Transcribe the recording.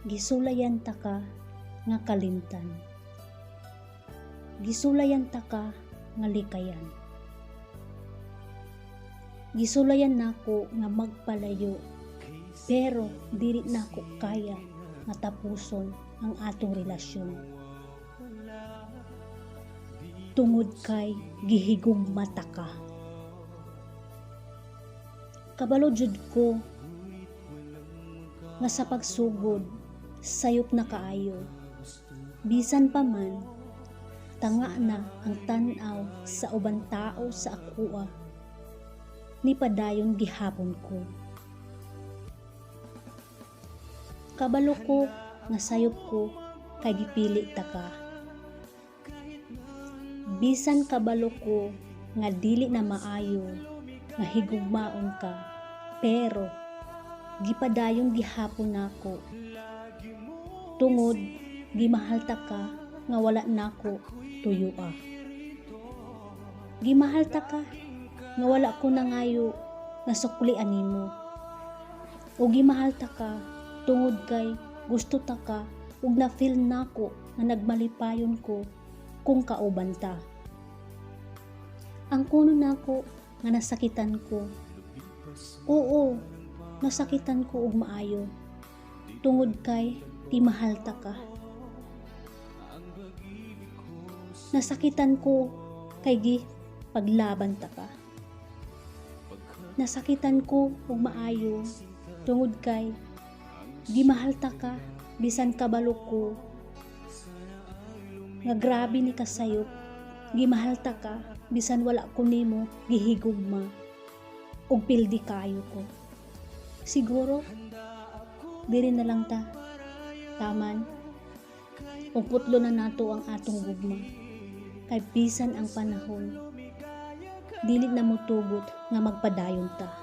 Gisulayan ta ka nga kalimtan. Gisulayan ta ka nga likayan. Gisulayan nako nga magpalayo, pero dili nako kaya nga tapuson ang atong relasyon. Tungod kay gihigugmata ka. Kabalo jud ko nga sa pagsugod sayop na kaayo. Bisan pa man tanga na ang tan-aw sa uban tao sa akua, ni padayon gihapon ko. Kabalo ko nga sayop ko kay gipili ta ka. Bisan kabalo ko nga dili na maayo nga higugmaon ka, pero gipadayon gihapon nako. Tungod gimahal ta ka nga wala nako tuyua. Gimahal ta ka nga wala ko nangayo nga suklian nimo. O gimahal ta ka tungod kay gusto ta ka ug na feel nako nga nagmalipayon ko kung kauban ta. Ang kuno nako nga nasakitan ko. Oo, nasakitan ko og maayo. Tungod kay di mahal ta ka. Nasakitan ko kay gi paglaban ta ka. Nasakitan ko og maayo tungod kay di mahal ta ka bisan kabalo ko nga grabe ni kasayop. Gimahal ta ka bisan wala ko nimo gihigugma og pildi kayo ko. Siguro diri na lang ta taman ug putlo na nato ang atong gugma kay bisan ang panahon dili na motugot nga magpadayon ta.